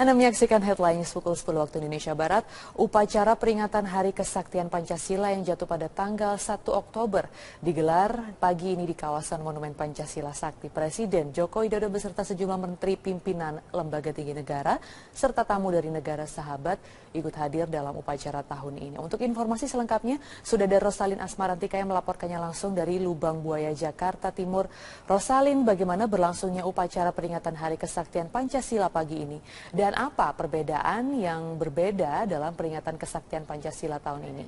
Anda menyaksikan headline pukul 10 waktu Indonesia Barat. Upacara peringatan Hari Kesaktian Pancasila yang jatuh pada tanggal 1 Oktober digelar pagi ini di kawasan Monumen Pancasila Sakti. Presiden Joko Widodo beserta sejumlah menteri pimpinan lembaga tinggi negara serta tamu dari negara sahabat ikut hadir dalam upacara tahun ini. Untuk informasi selengkapnya, sudah ada Rosalin Asmarantika yang melaporkannya langsung dari Lubang Buaya, Jakarta Timur. Rosalin, bagaimana berlangsungnya upacara peringatan Hari Kesaktian Pancasila pagi ini? Dan apa perbedaan yang berbeda dalam peringatan kesaktian Pancasila tahun ini?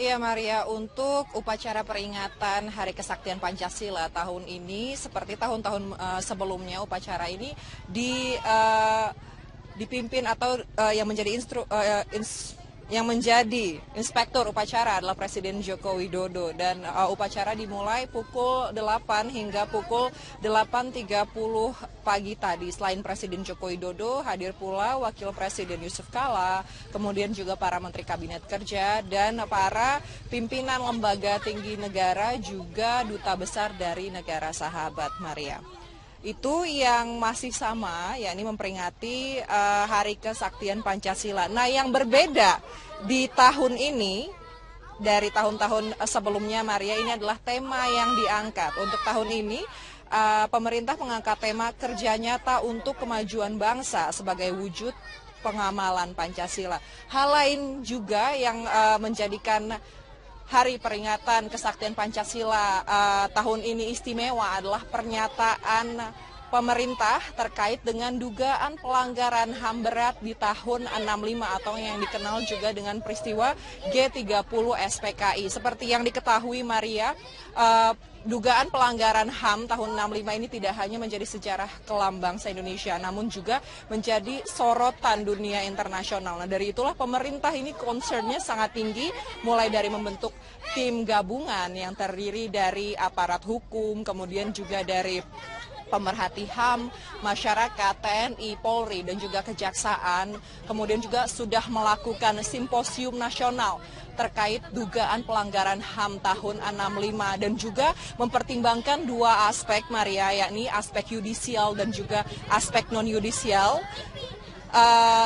Iya Maria, untuk upacara peringatan Hari Kesaktian Pancasila tahun ini seperti tahun-tahun sebelumnya, upacara ini dipimpin atau yang menjadi inspektur upacara adalah Presiden Joko Widodo, dan upacara dimulai pukul 8 hingga pukul 8.30 pagi tadi. Selain Presiden Joko Widodo, hadir pula Wakil Presiden Yusuf Kala, kemudian juga para Menteri Kabinet Kerja dan para pimpinan lembaga tinggi negara, juga duta besar dari negara sahabat, Maria. Itu yang masih sama, yakni memperingati Hari Kesaktian Pancasila. Nah, yang berbeda di tahun ini dari tahun-tahun sebelumnya, Maria, ini adalah tema yang diangkat. Untuk tahun ini, pemerintah mengangkat tema kerja nyata untuk kemajuan bangsa sebagai wujud pengamalan Pancasila. Hal lain juga yang menjadikan Hari peringatan Kesaktian Pancasila tahun ini istimewa adalah pernyataan pemerintah terkait dengan dugaan pelanggaran HAM berat di tahun 65 atau yang dikenal juga dengan peristiwa G30 SPKI. Seperti yang diketahui, Maria, dugaan pelanggaran HAM tahun 65 ini tidak hanya menjadi sejarah kelam bangsa Indonesia, namun juga menjadi sorotan dunia internasional. Nah, dari itulah pemerintah ini concernnya sangat tinggi, mulai dari membentuk tim gabungan yang terdiri dari aparat hukum, kemudian juga dari pemerhati HAM, masyarakat, TNI, Polri, dan juga Kejaksaan. Kemudian juga sudah melakukan simposium nasional terkait dugaan pelanggaran HAM tahun 65 dan juga mempertimbangkan dua aspek, Maria, yakni aspek yudisial dan juga aspek non-yudisial.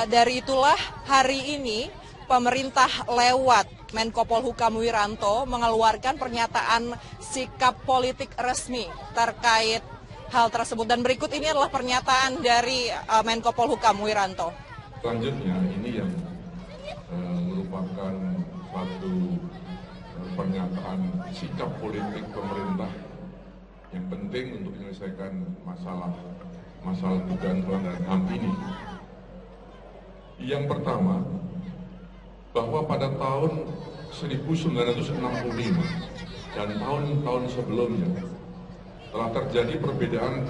Dari itulah hari ini pemerintah lewat Menko Polhukam Wiranto mengeluarkan pernyataan sikap politik resmi terkait hal tersebut, dan berikut ini adalah pernyataan dari Menko Polhukam Wiranto. Selanjutnya ini yang merupakan suatu pernyataan sikap politik pemerintah yang penting untuk menyelesaikan masalah dugaan pelanggaran HAM ini. Yang pertama, bahwa pada tahun 1965 dan tahun-tahun sebelumnya telah terjadi perbedaan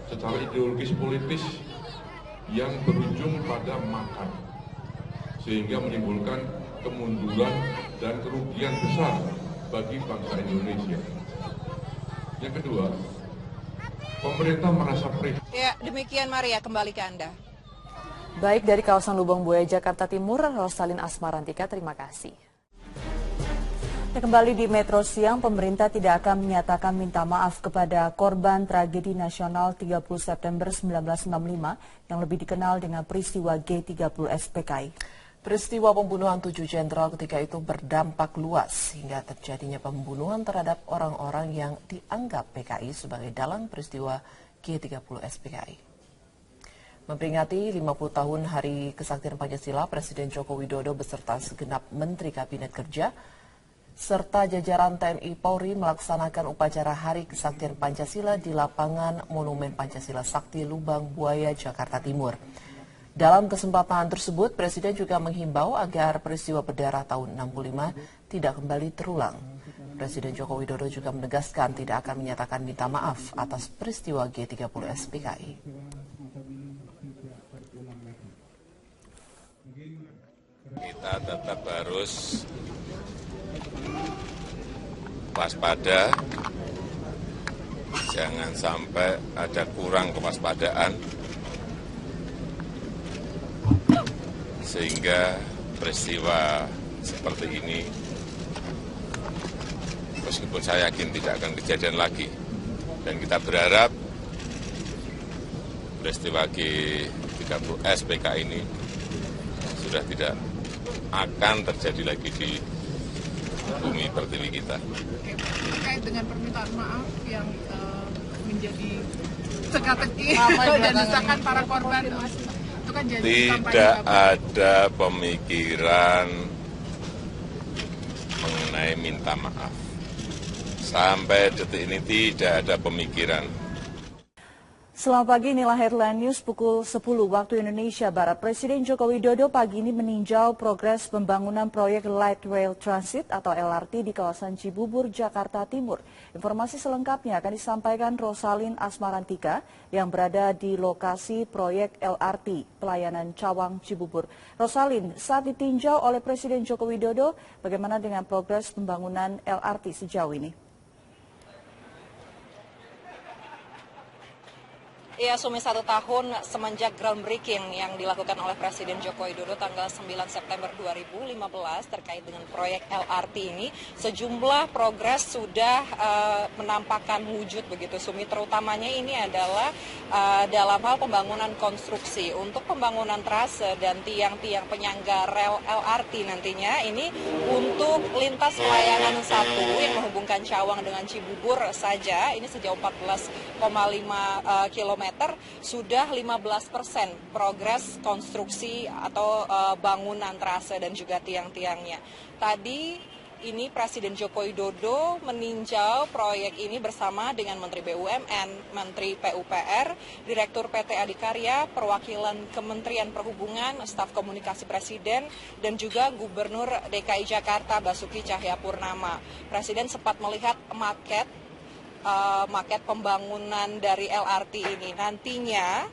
secara ideologis politis yang berujung pada makar, sehingga menimbulkan kemunduran dan kerugian besar bagi bangsa Indonesia. Yang kedua, pemerintah merasa prihatin. Ya, demikian Maria, kembali ke Anda. Baik, dari kawasan Lubang Buaya, Jakarta Timur, Rosalin Asmarantika, terima kasih. Kembali di Metro Siang, pemerintah tidak akan menyatakan minta maaf kepada korban tragedi nasional 30 September 1965 yang lebih dikenal dengan peristiwa G30 SPKI. Peristiwa pembunuhan 7 jenderal ketika itu berdampak luas hingga terjadinya pembunuhan terhadap orang-orang yang dianggap PKI sebagai dalang peristiwa G30 SPKI. Memperingati 50 tahun Hari Kesaktian Pancasila, Presiden Joko Widodo beserta segenap Menteri Kabinet Kerja serta jajaran TNI Polri melaksanakan upacara Hari Kesaktian Pancasila di lapangan Monumen Pancasila Sakti Lubang Buaya, Jakarta Timur. Dalam kesempatan tersebut, Presiden juga menghimbau agar peristiwa berdarah tahun 65 tidak kembali terulang. Presiden Joko Widodo juga menegaskan tidak akan menyatakan minta maaf atas peristiwa G30 SPKI. Kita tetap harus waspada, jangan sampai ada kurang kewaspadaan sehingga peristiwa seperti ini, meskipun saya yakin tidak akan kejadian lagi, dan kita berharap peristiwa G30 SPK ini sudah tidak akan terjadi lagi di bumi pertiwi kita. Terkait dengan permintaan maaf yang menjadi teka-teki dan desakan para korban, itu kan jadi tidak ada pemikiran mengenai minta maaf. Sampai detik ini tidak ada pemikiran. Selamat pagi, inilah headline news pukul 10 waktu Indonesia Barat. Presiden Joko Widodo pagi ini meninjau progres pembangunan proyek Light Rail Transit atau LRT di kawasan Cibubur, Jakarta Timur. Informasi selengkapnya akan disampaikan Rosalin Asmarantika yang berada di lokasi proyek LRT pelayanan Cawang Cibubur. Rosalin, saat ditinjau oleh Presiden Joko Widodo, bagaimana dengan progres pembangunan LRT sejauh ini? Ya, Sumi, 1 tahun semenjak groundbreaking yang dilakukan oleh Presiden Joko Widodo tanggal 9 September 2015 terkait dengan proyek LRT ini, sejumlah progres sudah menampakkan wujud begitu, Sumi. Terutamanya ini adalah dalam hal pembangunan konstruksi. Untuk pembangunan trase dan tiang-tiang penyangga rel LRT nantinya ini untuk lintas pelayanan 1 yang menghubungkan Cawang dengan Cibubur saja, ini sejauh 14,5 km. Sudah 15% progres konstruksi atau bangunan trase dan juga tiang-tiangnya. Tadi ini Presiden Joko Widodo meninjau proyek ini bersama dengan Menteri BUMN, Menteri PUPR, Direktur PT Adikarya, perwakilan Kementerian Perhubungan, staf komunikasi Presiden, dan juga Gubernur DKI Jakarta Basuki Cahayapurnama. Presiden sempat melihat maket pembangunan dari LRT ini. Nantinya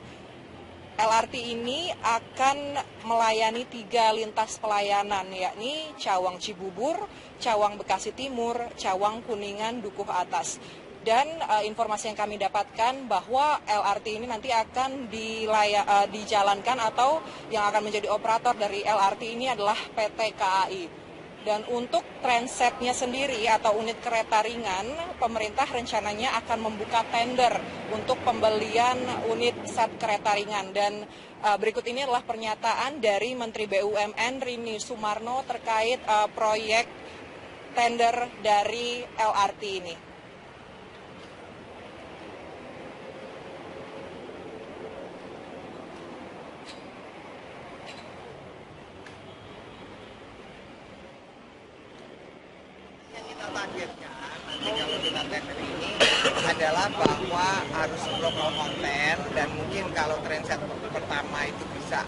LRT ini akan melayani 3 lintas pelayanan, yakni Cawang Cibubur, Cawang Bekasi Timur, Cawang Kuningan Dukuh Atas. Dan informasi yang kami dapatkan bahwa LRT ini nanti akan dijalankan atau yang akan menjadi operator dari LRT ini adalah PT KAI. Dan untuk transetnya sendiri atau unit kereta ringan, pemerintah rencananya akan membuka tender untuk pembelian unit set kereta ringan. Dan berikut ini adalah pernyataan dari Menteri BUMN Rini Sumarno terkait proyek tender dari LRT ini. Targetnya nanti kalau kita tender ini adalah bahwa harus lokal konten dan mungkin kalau transit pertama itu bisa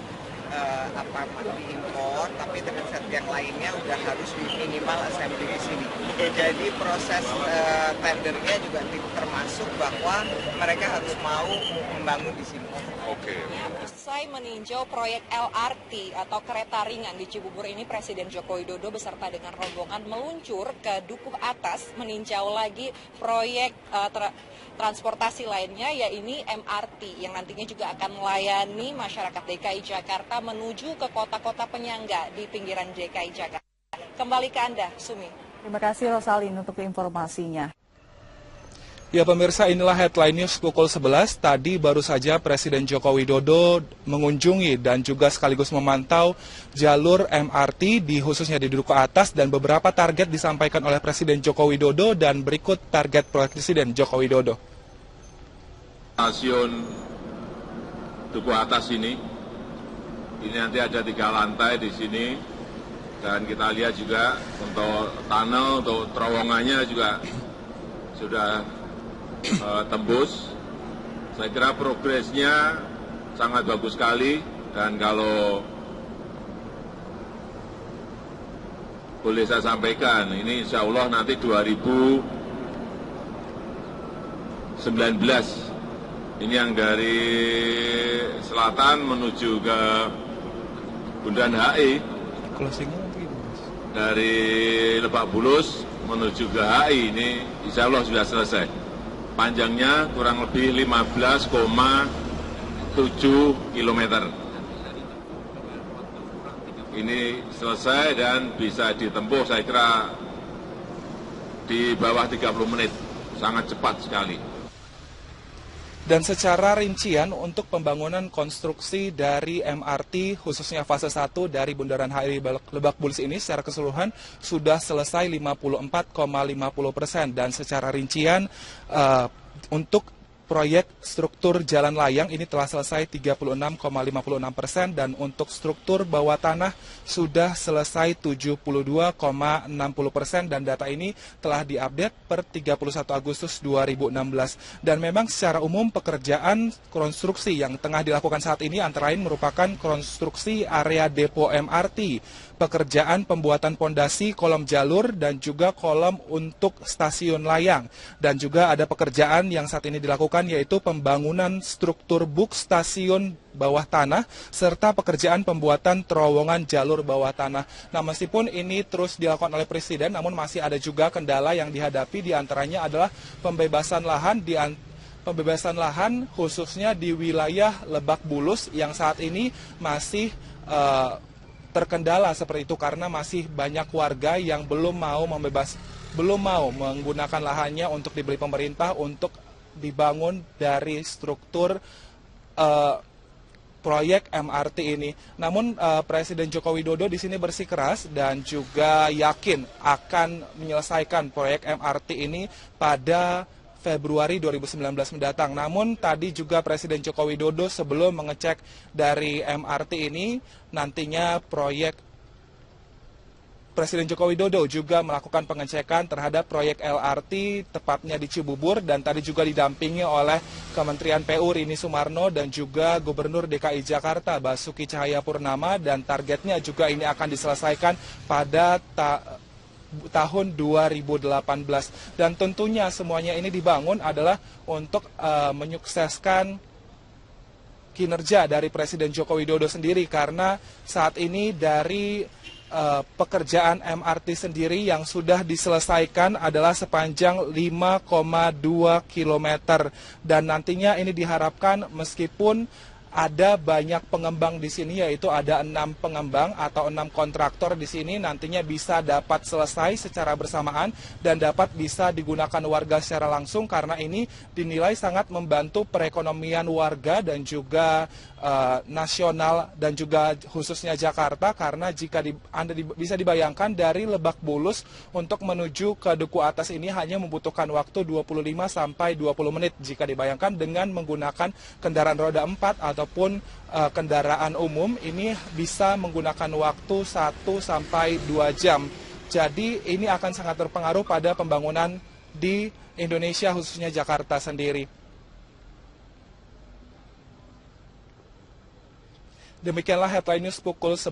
diimpor, tapi transit yang lainnya udah harus minimal assembly di sini. Jadi proses tendernya juga termasuk bahwa mereka harus mau membangun di sini. Oke. Usai meninjau proyek LRT atau kereta ringan di Cibubur ini, Presiden Joko Widodo beserta dengan rombongan meluncur ke Dukuh Atas meninjau lagi proyek transportasi lainnya, yaitu MRT yang nantinya juga akan melayani masyarakat DKI Jakarta menuju ke kota-kota penyangga di pinggiran DKI Jakarta. Kembali ke Anda, Sumi. Terima kasih Rosalin untuk informasinya. Ya pemirsa, inilah headline news pukul 11. Tadi baru saja Presiden Joko Widodo mengunjungi dan juga sekaligus memantau jalur MRT khususnya di Dukuh Atas, dan beberapa target disampaikan oleh Presiden Joko Widodo, dan berikut target Presiden Joko Widodo. Stasiun Dukuh Atas ini nanti ada 3 lantai di sini, dan kita lihat juga untuk tunnel, untuk terowongannya juga sudah tembus. Saya kira progresnya sangat bagus sekali, dan kalau boleh saya sampaikan, ini insya Allah nanti 2019 ini yang dari selatan menuju ke Bundaran HI, dari Lebak Bulus menuju ke HI, ini insya Allah sudah selesai. Panjangnya kurang lebih 15,7 km. Ini selesai dan bisa ditempuh saya kira di bawah 30 menit. Sangat cepat sekali. Dan secara rincian untuk pembangunan konstruksi dari MRT khususnya fase 1 dari Bundaran HI Lebak Bulus ini secara keseluruhan sudah selesai 54,50% dan secara rincian untuk proyek struktur jalan layang ini telah selesai 36,56% dan untuk struktur bawah tanah sudah selesai 72,60% dan data ini telah diupdate per 31 Agustus 2016. Dan memang secara umum pekerjaan konstruksi yang tengah dilakukan saat ini antara lain merupakan konstruksi area depo MRT, pekerjaan pembuatan pondasi kolom jalur dan juga kolom untuk stasiun layang. Dan juga ada pekerjaan yang saat ini dilakukan yaitu pembangunan struktur buk stasiun bawah tanah serta pekerjaan pembuatan terowongan jalur bawah tanah. Nah, meskipun ini terus dilakukan oleh Presiden, namun masih ada juga kendala yang dihadapi, diantaranya adalah pembebasan lahan khususnya di wilayah Lebak Bulus yang saat ini masih terkendala seperti itu karena masih banyak warga yang belum mau menggunakan lahannya untuk dibeli pemerintah untuk dibangun dari struktur proyek MRT ini. Namun Presiden Joko Widodo di sini bersikeras dan juga yakin akan menyelesaikan proyek MRT ini pada Februari 2019 mendatang. Namun tadi juga Presiden Joko Widodo sebelum mengecek dari MRT ini, nantinya Presiden Joko Widodo juga melakukan pengecekan terhadap proyek LRT tepatnya di Cibubur dan tadi juga didampingi oleh Kementerian PU Rini Sumarno dan juga Gubernur DKI Jakarta Basuki Cahayapurnama dan targetnya juga ini akan diselesaikan pada tahun 2018 dan tentunya semuanya ini dibangun adalah untuk menyukseskan kinerja dari Presiden Joko Widodo sendiri karena saat ini dari pekerjaan MRT sendiri yang sudah diselesaikan adalah sepanjang 5,2 km dan nantinya ini diharapkan meskipun ada banyak pengembang di sini yaitu ada 6 pengembang atau 6 kontraktor di sini nantinya bisa dapat selesai secara bersamaan dan dapat bisa digunakan warga secara langsung karena ini dinilai sangat membantu perekonomian warga dan juga nasional dan juga khususnya Jakarta karena jika Anda bisa dibayangkan dari Lebak Bulus untuk menuju ke Duku Atas ini hanya membutuhkan waktu 25 sampai 20 menit jika dibayangkan dengan menggunakan kendaraan roda 4 ataupun kendaraan umum ini bisa menggunakan waktu 1 sampai 2 jam. Jadi ini akan sangat berpengaruh pada pembangunan di Indonesia khususnya Jakarta sendiri. Demikianlah headline news pukul 11.